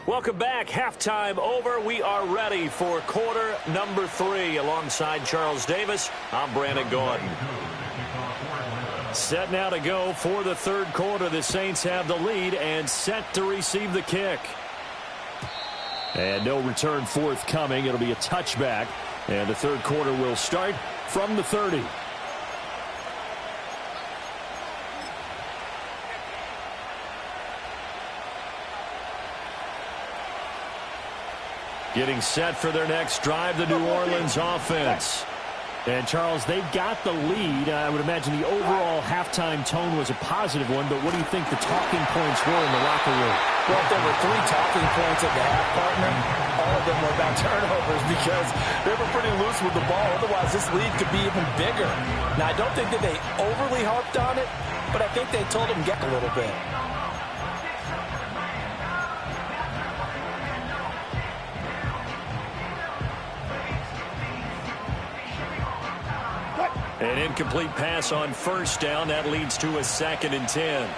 Welcome back. Halftime over. We are ready for quarter number 3. Alongside Charles Davis, I'm Brandon Gordon. Set now to go for the third quarter. The Saints have the lead and set to receive the kick. And no return forthcoming. It'll be a touchback. And the third quarter will start from the 30. Getting set for their next drive, the New Orleans offense. And, Charles, they've got the lead. I would imagine the overall halftime tone was a positive one, but what do you think the talking points were in the locker room? Well, there were 3 talking points at the half, partner. All of them were about turnovers because they were pretty loose with the ball. Otherwise, this lead could be even bigger. Now, I don't think that they overly harped on it, but I think they told them get a little bit. An incomplete pass on first down. That leads to a 2nd and 10.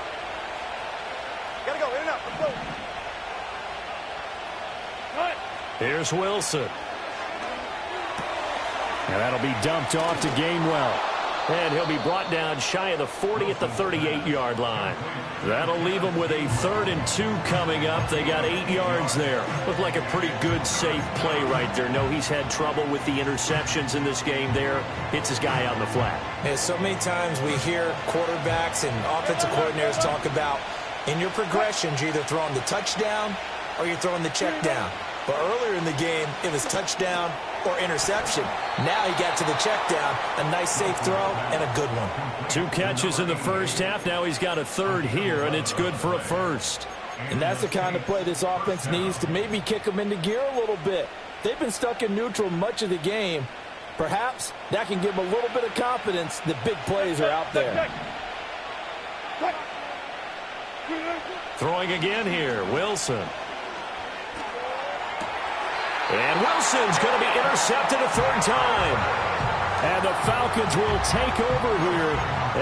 Gotta go, in and out, let's go. Here's Wilson. And that'll be dumped off to Gainwell. And he'll be brought down shy of the 40 at the 38-yard line. That'll leave them with a 3rd and 2 coming up. They got 8 yards there. Looked like a pretty good, safe play right there. No, he's had trouble with the interceptions in this game there. Hits his guy out in the flat. Yeah, so many times we hear quarterbacks and offensive coordinators talk about in your progressions, you're either throwing the touchdown or you're throwing the check down. But earlier in the game, it was touchdown or interception. Now he got to the check down, a nice safe throw, and a good one. 2 catches in the first half. Now he's got a 3rd here, and it's good for a 1st. And that's the kind of play this offense needs to maybe kick them into gear a little bit. They've been stuck in neutral much of the game. Perhaps that can give them a little bit of confidence that big plays are out there. Throwing again here, Wilson. And Wilson's going to be intercepted a 3rd time. And the Falcons will take over here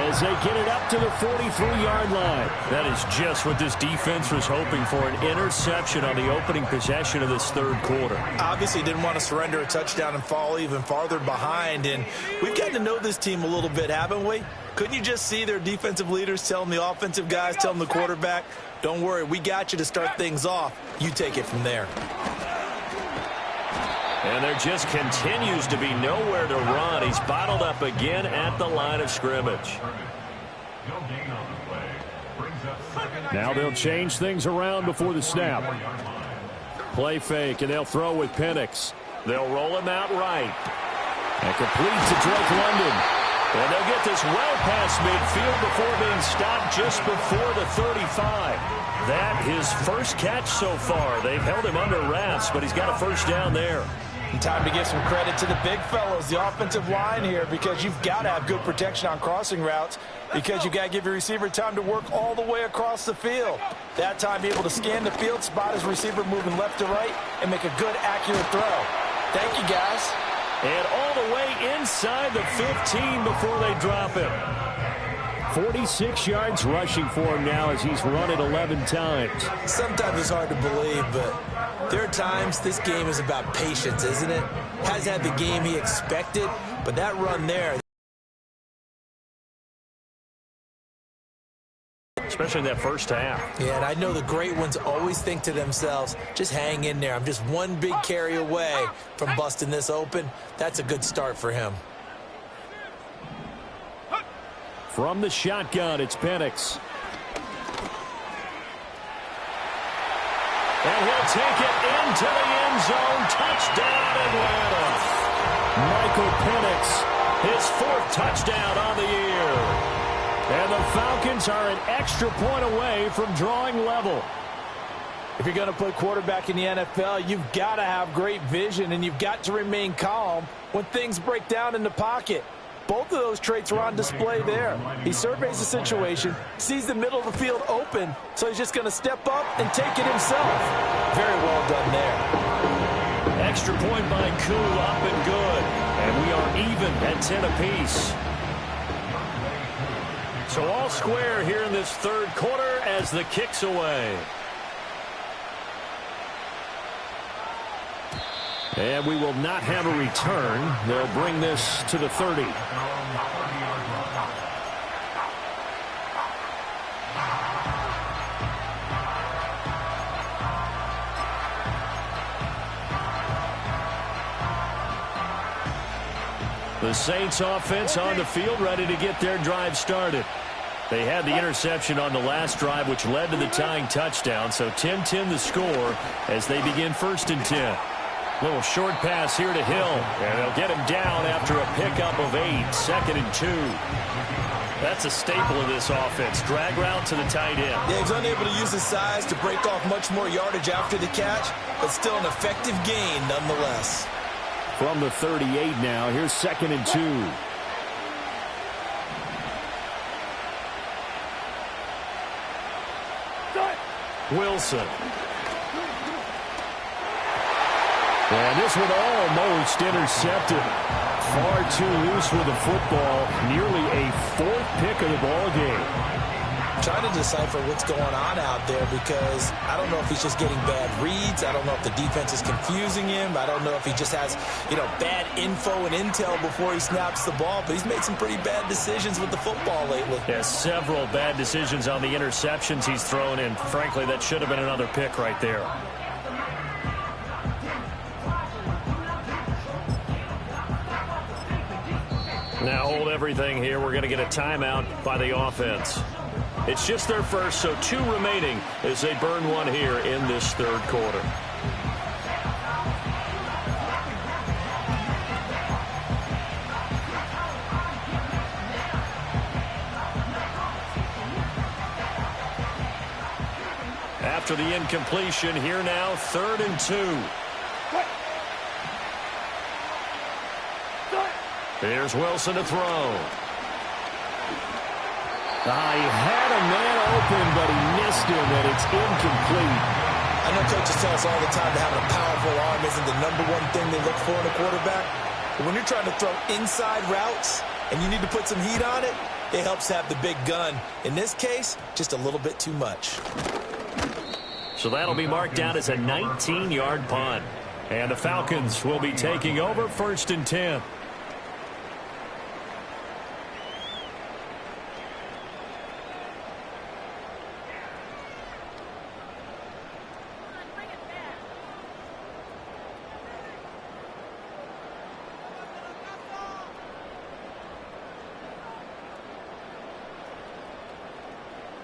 as they get it up to the 43-yard line. That is just what this defense was hoping for, an interception on the opening possession of this third quarter. Obviously didn't want to surrender a touchdown and fall even farther behind. And we've gotten to know this team a little bit, haven't we? Couldn't you just see their defensive leaders telling the offensive guys, telling the quarterback, don't worry, we got you to start things off. You take it from there. And there just continues to be nowhere to run. He's bottled up again at the line of scrimmage. Now they'll change things around before the snap. Play fake, and they'll throw with Penix. They'll roll him out right. And complete to Drake London. And they'll get this well past midfield before being stopped just before the 35. That his first catch so far. They've held him under wraps, but he's got a first down there. And time to give some credit to the big fellows, the offensive line here, because you've got to have good protection on crossing routes, because you've got to give your receiver time to work all the way across the field. That time, be able to scan the field, spot his receiver moving left to right, and make a good, accurate throw. Thank you, guys. And all the way inside the 15 before they drop him. 46 yards rushing for him now as he's run it 11 times. Sometimes it's hard to believe, but there are times this game is about patience, isn't it? Has had the game he expected, but that run there, especially in that first half. Yeah, and I know the great ones always think to themselves, just hang in there. I'm just one big carry away from busting this open. That's a good start for him. From the shotgun, it's Penix. And he'll take it into the end zone. Touchdown, Atlanta. Michael Penix, his 4th touchdown on the year. And the Falcons are an extra point away from drawing level. If you're going to play quarterback in the NFL, you've got to have great vision, and you've got to remain calm when things break down in the pocket. Both of those traits are on display there. He surveys the situation, sees the middle of the field open, so he's just going to step up and take it himself. Very well done there. Extra point by Koo, up and good. And we are even at 10 apiece. So all square here in this third quarter as the kick's away. And we will not have a return. They'll bring this to the 30. The Saints offense on the field, ready to get their drive started. They had the interception on the last drive, which led to the tying touchdown. So 10-10 the score as they begin 1st and 10. Little short pass here to Hill, and they'll get him down after a pickup of 8, 2nd and 2. That's a staple of this offense. Drag route to the tight end. Yeah, he's unable to use his size to break off much more yardage after the catch, but still an effective gain nonetheless. From the 38 now, here's 2nd and 2. Wilson. And this one almost intercepted. Far too loose with the football. Nearly a 4th pick of the ball game. Trying to decipher what's going on out there because I don't know if he's just getting bad reads. I don't know if the defense is confusing him. I don't know if he just has, bad info and intel before he snaps the ball. But he's made some pretty bad decisions with the football lately. Yeah, several bad decisions on the interceptions he's thrown in. Frankly, that should have been another pick right there. Now hold everything here. We're going to get a timeout by the offense. It's just their first, so 2 remaining as they burn one here in this 3rd quarter. After the incompletion, here now, 3rd and 2. Here's Wilson to throw. He had a man open, but he missed him, and it's incomplete. I know coaches tell us all the time that having a powerful arm isn't the #1 thing they look for in a quarterback. But when you're trying to throw inside routes and you need to put some heat on it, it helps have the big gun. In this case, just a little bit too much. So that'll be marked down as a 19-yard punt. And the Falcons will be taking over 1st and 10.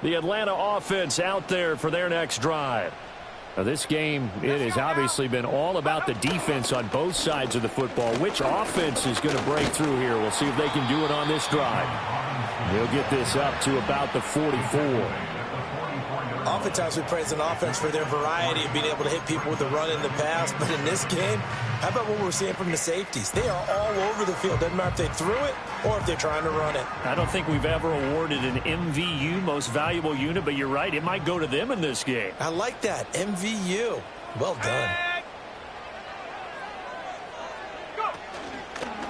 The Atlanta offense out there for their next drive. Now this game, it has obviously been all about the defense on both sides of the football. Which offense is going to break through here? We'll see if they can do it on this drive. They'll get this up to about the 44. Oftentimes we praise an offense for their variety of being able to hit people with the run in the pass. But in this game, how about what we're seeing from the safeties? They are all over the field. Doesn't matter if they threw it or if they're trying to run it. I don't think we've ever awarded an MVU, most valuable unit, but you're right. It might go to them in this game. I like that. MVU. Well done.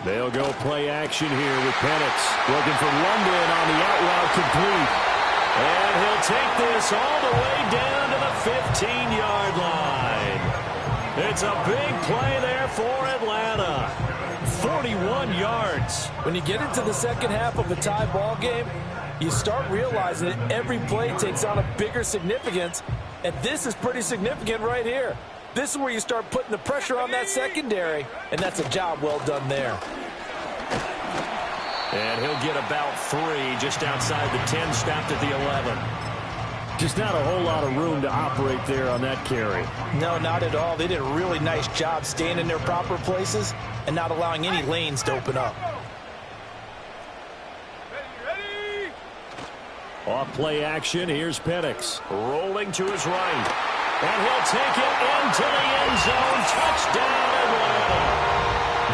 They'll go play action here with Penix. Looking for London on the out route complete. And he'll take this all the way down to the 15-yard line. It's a big play there for Atlanta. 41 yards. When you get into the second half of a tie ball game, you start realizing that every play takes on a bigger significance, and this is pretty significant right here. This is where you start putting the pressure on that secondary, and that's a job well done there. And he'll get about 3 just outside the 10, stopped at the 11. Just not a whole lot of room to operate there on that carry. No, not at all. They did a really nice job staying in their proper places and not allowing any lanes to open up. Off play action, here's Penix. Rolling to his right. And he'll take it into the end zone. Touchdown, Atlanta.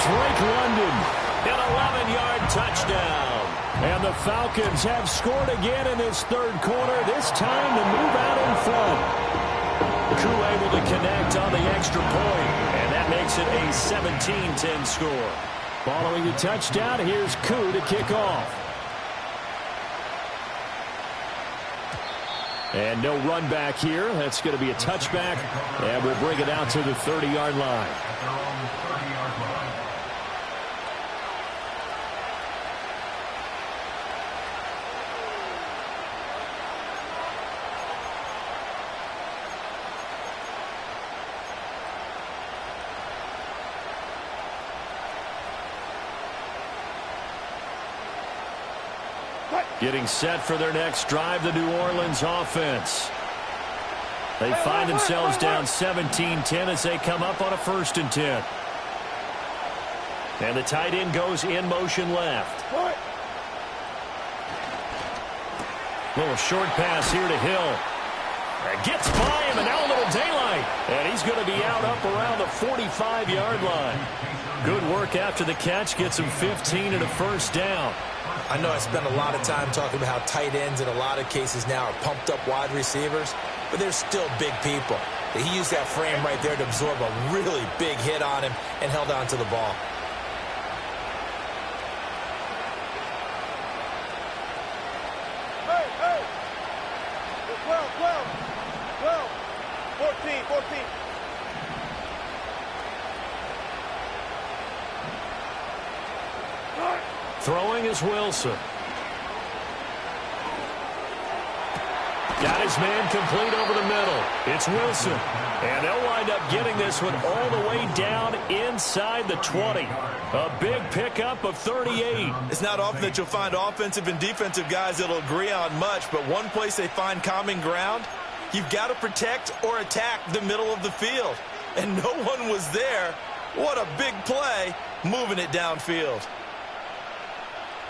Drake London. An 11-yard touchdown. And the Falcons have scored again in this 3rd quarter. This time to move out in front. Koo able to connect on the extra point. And that makes it a 17-10 score. Following the touchdown, here's Koo to kick off. And no run back here. That's going to be a touchback, and we'll bring it out to the 30-yard line. Getting set for their next drive, the New Orleans offense. They find themselves down 17-10 as they come up on a 1st and 10. And the tight end goes in motion left. Little short pass here to Hill. That gets by him, and now a little daylight. And he's going to be out up around the 45-yard line. Good work after the catch. Gets him 15 and a 1st down. I know I spend a lot of time talking about how tight ends in a lot of cases now are pumped up wide receivers, but they're still big people. He used that frame right there to absorb a really big hit on him and held on to the ball. Hey, hey! 12, 14. Throwing is Wilson. Got his man complete over the middle. It's Wilson. And they'll wind up getting this one all the way down inside the 20. A big pickup of 38. It's not often that you'll find offensive and defensive guys that'll agree on much, but one place they find common ground, you've got to protect or attack the middle of the field. And no one was there. What a big play, moving it downfield.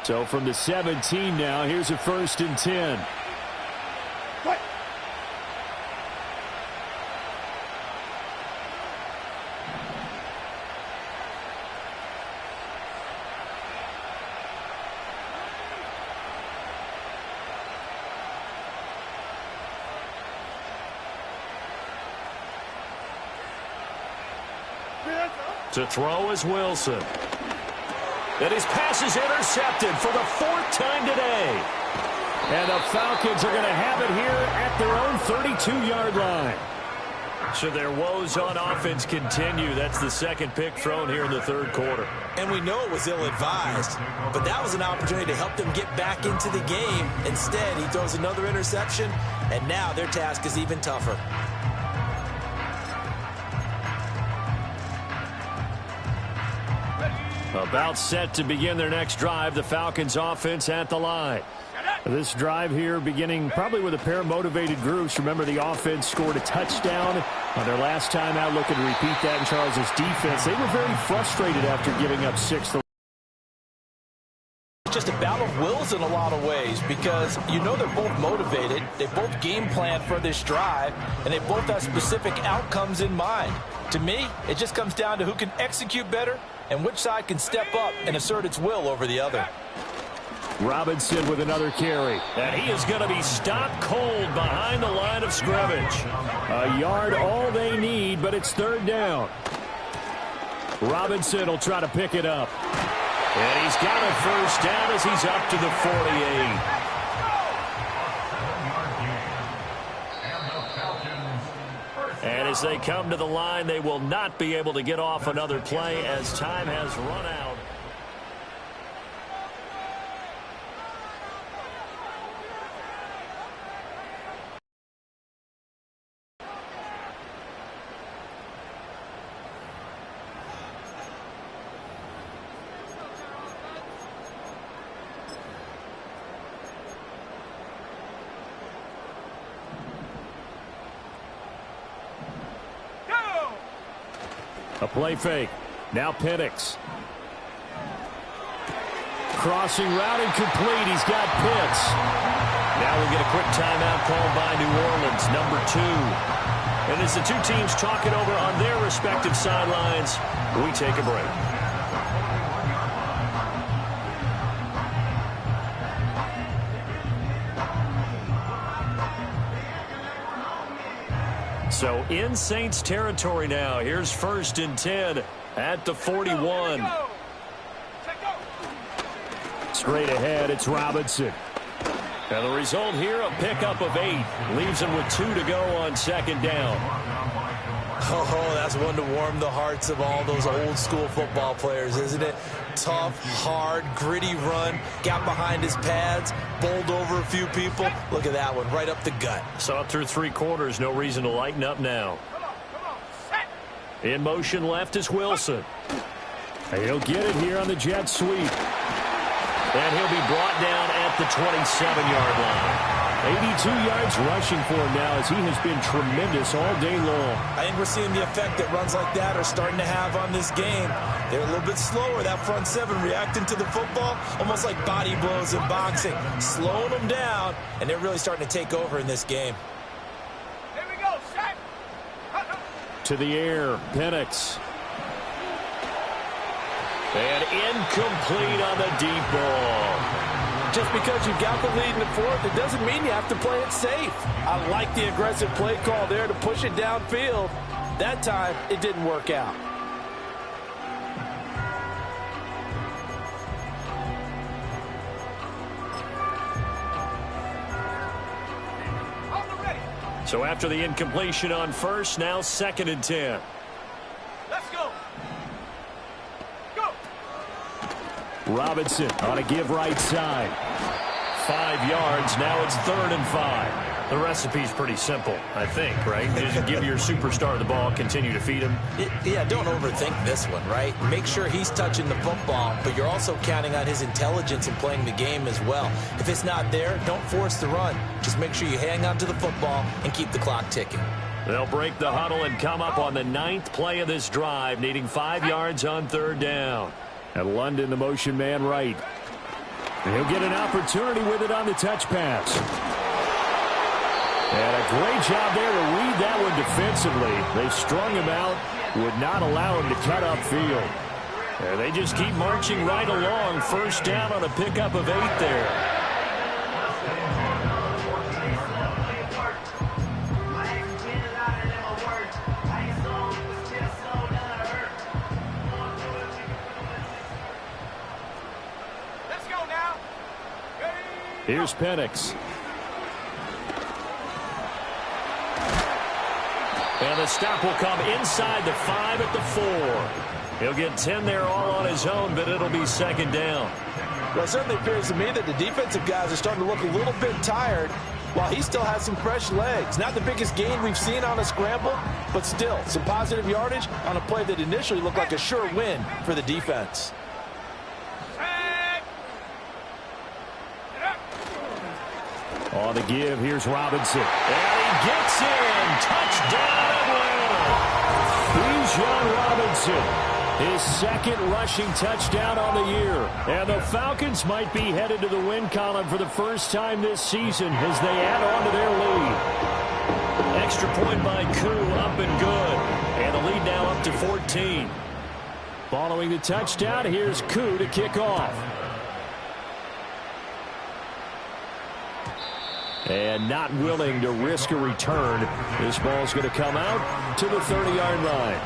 So from the 17 now, here's a 1st and 10. What? To throw is Wilson. And his pass is intercepted for the 4th time today. And the Falcons are going to have it here at their own 32-yard line. So their woes on offense continue. That's the 2nd pick thrown here in the 3rd quarter. And we know it was ill-advised, but that was an opportunity to help them get back into the game. Instead, he throws another interception, and now their task is even tougher. About set to begin their next drive, the Falcons offense at the line. This drive here beginning probably with a pair of motivated groups. Remember, the offense scored a touchdown on their last time out. Looking to repeat that in Charles's defense. They were very frustrated after giving up 6. It's just a battle of wills in a lot of ways because you know they're both motivated. They both game plan for this drive, and they both have specific outcomes in mind. To me, it just comes down to who can execute better and which side can step up and assert its will over the other. Robinson with another carry. And he is going to be stopped cold behind the line of scrimmage. A yard all they need, but it's 3rd down. Robinson will try to pick it up. And he's got a 1st down as he's up to the 48. And as they come to the line, they will not be able to get off another play as time has run out. A play fake. Now Penix. Crossing route incomplete. He's got Pitts. Now we'll get a quick timeout called by New Orleans, number 2. And as the two teams talk it over on their respective sidelines, we take a break. So in Saints territory now. Here's 1st and 10 at the 41. Straight ahead, it's Robinson. And the result here, a pickup of 8. Leaves him with 2 to go on second down. Oh, that's one to warm the hearts of all those old-school football players, isn't it? Tough, hard, gritty run. Got behind his pads, bowled over a few people. Look at that one, right up the gut. Saw it through 3 quarters. No reason to lighten up now. In motion left is Wilson. And he'll get it here on the jet sweep. And he'll be brought down at the 27-yard line. 82 yards rushing for him now as he has been tremendous all day long. I think we're seeing the effect that runs like that are starting to have on this game. They're a little bit slower, that front 7 reacting to the football, almost like body blows in boxing, slowing them down, and they're really starting to take over in this game. Here we go, set. To the air, Penix. And incomplete on the deep ball. Just because you've got the lead in the fourth, it doesn't mean you have to play it safe. I like the aggressive play call there to push it downfield. That time, it didn't work out. So after the incompletion on first, now 2nd and 10. Let's go. Robinson on a give right side. 5 yards. Now it's 3rd and 5. The recipe's pretty simple, I think, right? Just give your superstar the ball, continue to feed him. Yeah, don't overthink this one, right? Make sure he's touching the football, but you're also counting on his intelligence in playing the game as well. If it's not there, don't force the run. Just make sure you hang on to the football and keep the clock ticking. They'll break the huddle and come up on the 9th play of this drive, needing 5 yards on 3rd down. And London, the motion man right. And he'll get an opportunity with it on the touch pass. And a great job there to read that one defensively. They strung him out, would not allow him to cut upfield. And they just keep marching right along. 1st down on a pickup of 8 there. Here's Penix. And the stop will come inside the 5 at the 4. He'll get 10 there all on his own, but it'll be 2nd down. Well, it certainly appears to me that the defensive guys are starting to look a little bit tired while he still has some fresh legs. Not the biggest gain we've seen on a scramble, but still some positive yardage on a play that initially looked like a sure win for the defense. On the give, here's Robinson. And he gets in. Touchdown, Atlanta. Bijan Robinson, his 2nd rushing touchdown on the year. And the Falcons might be headed to the win column for the first time this season as they add on to their lead. Extra point by Koo, up and good. And the lead now up to 14. Following the touchdown, here's Koo to kick off. And not willing to risk a return. This ball's going to come out to the 30-yard line.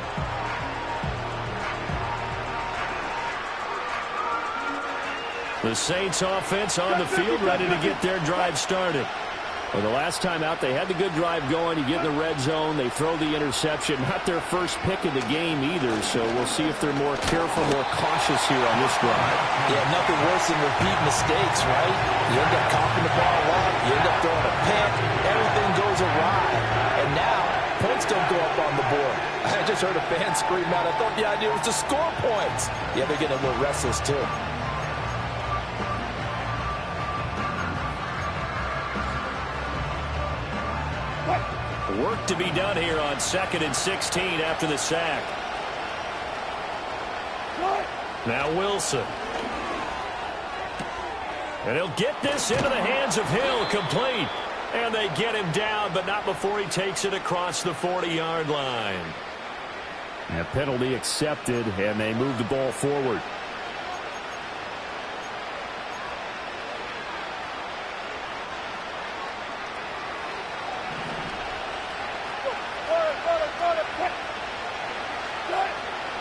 The Saints offense on the field, ready to get their drive started. Well, the last time out, they had the good drive going. You get in the red zone, they throw the interception. Not their first pick of the game either, so we'll see if they're more careful, more cautious here on this drive. Yeah, nothing worse than repeat mistakes, right? You end up coughing the ball up, you end up throwing a pick, everything goes awry. And now, points don't go up on the board. I just heard a fan scream out, I thought the idea was to score points. Yeah, they're getting a little restless too. Work to be done here on 2nd and 16 after the sack. Now Wilson. And he'll get this into the hands of Hill, complete. And they get him down, but not before he takes it across the 40-yard line. And a penalty accepted, and they move the ball forward.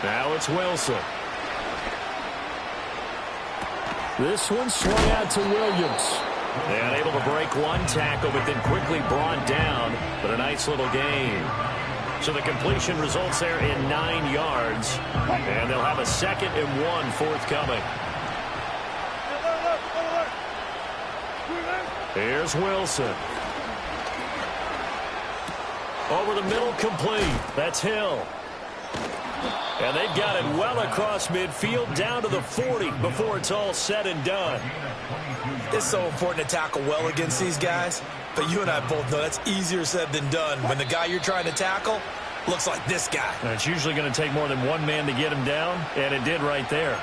Now it's Wilson. This one swung out to Williams. And able to break one tackle, but then quickly brought down. But a nice little gain. So the completion results there in 9 yards. And they'll have a 2nd and 1 forthcoming. Here's Wilson. Over the middle, complete. That's Hill. And they've got it well across midfield, down to the 40 before it's all said and done. It's so important to tackle well against these guys, but you and I both know that's easier said than done when the guy you're trying to tackle looks like this guy. And it's usually going to take more than one man to get him down, and it did right there.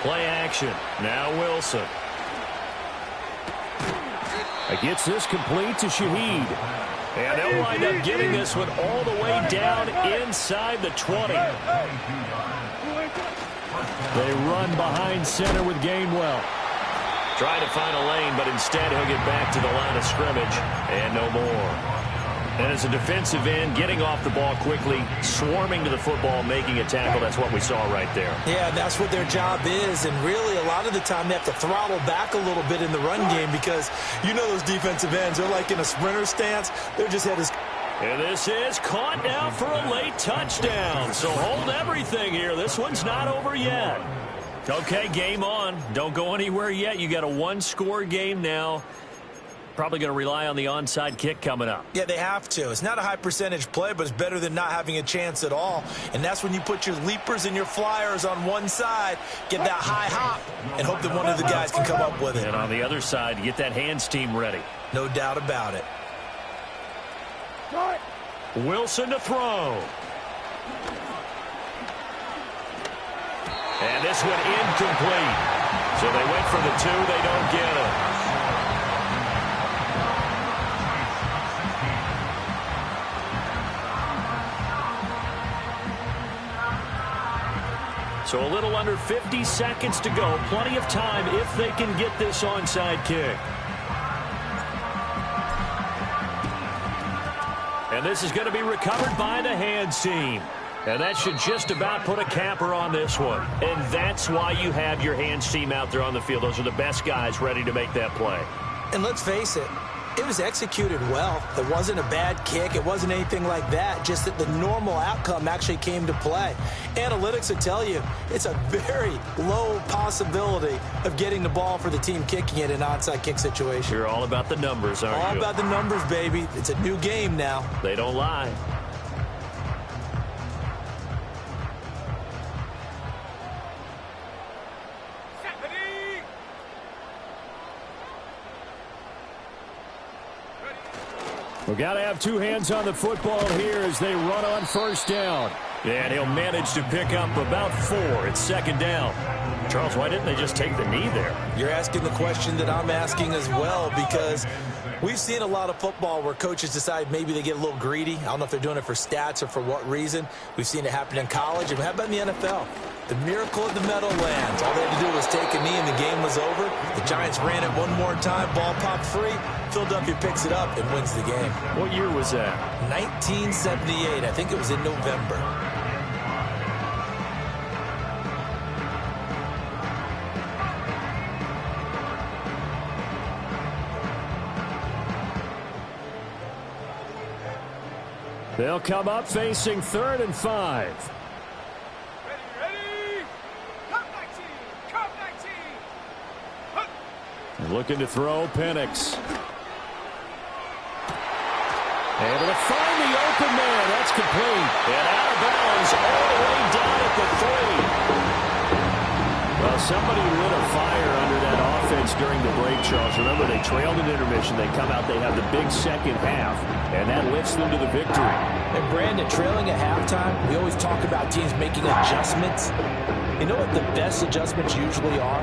Play action. Now Wilson. Gets this complete to Shaheed. And they'll wind up getting this one all the way down inside the 20. They run behind center with Gainwell. Trying to find a lane, but instead he'll get back to the line of scrimmage. And no more. And as a defensive end, getting off the ball quickly, swarming to the football, making a tackle, that's what we saw right there. Yeah, that's what their job is. And really, a lot of the time, they have to throttle back a little bit in the run game because you know those defensive ends, they're like in a sprinter stance. They're just headed. And this is caught now for a late touchdown. So hold everything here. This one's not over yet. Okay, game on. Don't go anywhere yet. You got a one-score game now. Probably going to rely on the onside kick coming up. Yeah, they have to. It's not a high percentage play, but it's better than not having a chance at all. And that's when you put your leapers and your flyers on one side, get that high hop, and hope that one of the guys can come up with it. And on the other side, get that hands team ready. No doubt about it. Wilson to throw. And this one incomplete. So they went for the 2. They don't get it. So a little under 50 seconds to go. Plenty of time if they can get this onside kick. And this is going to be recovered by the hands team. And that should just about put a capper on this one. And that's why you have your hands team out there on the field. Those are the best guys ready to make that play. And let's face it, it was executed well. It wasn't a bad kick. It wasn't anything like that. Just that the normal outcome actually came to play. Analytics will tell you it's a very low possibility of getting the ball for the team kicking it in an onside kick situation. You're all about the numbers, aren't you? All about the numbers, baby. It's a new game now. They don't lie. We've got to have two hands on the football here as they run on first down. And he'll manage to pick up about 4. It's second down. Charles, why didn't they just take the knee there? You're asking the question that I'm asking as well, because we've seen a lot of football where coaches decide maybe they get a little greedy. I don't know if they're doing it for stats or for what reason. We've seen it happen in college. And how about in the NFL? The miracle of the Meadowlands. All they had to do was take a knee and the game was over. The Giants ran it one more time. Ball popped free. Philadelphia picks it up and wins the game. What year was that? 1978. I think it was in November. They'll come up facing 3rd and 5. Ready. Come 19. Come 19. Looking to throw, Penix. Able to find the open man. That's complete. And out of bounds all the way down at the 3. Well, somebody lit a fire under that offense during the break, Charles. Remember, they trailed in intermission. They come out, they have the big second half, and that lifts them to the victory. And Brandon, trailing at halftime, we always talk about teams making adjustments. You know what the best adjustments usually are?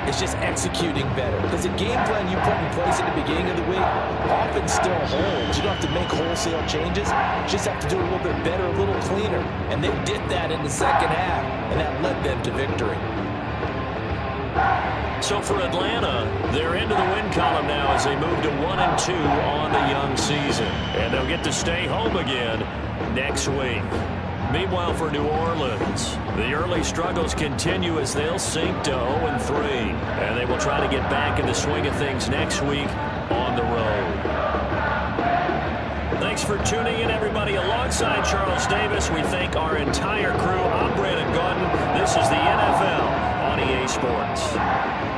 It's just executing better. Because the game plan you put in place at the beginning of the week often still holds. You don't have to make wholesale changes. You just have to do it a little bit better, a little cleaner. And they did that in the second half, and that led them to victory. So for Atlanta, they're into the win column now as they move to 1-2 on the young season. And they'll get to stay home again next week. Meanwhile, for New Orleans, the early struggles continue as they'll sink to 0-3. And they will try to get back in the swing of things next week on the road. Thanks for tuning in, everybody. Alongside Charles Davis, we thank our entire crew. I'm Brandon Gaudin. This is the NFL on EA Sports.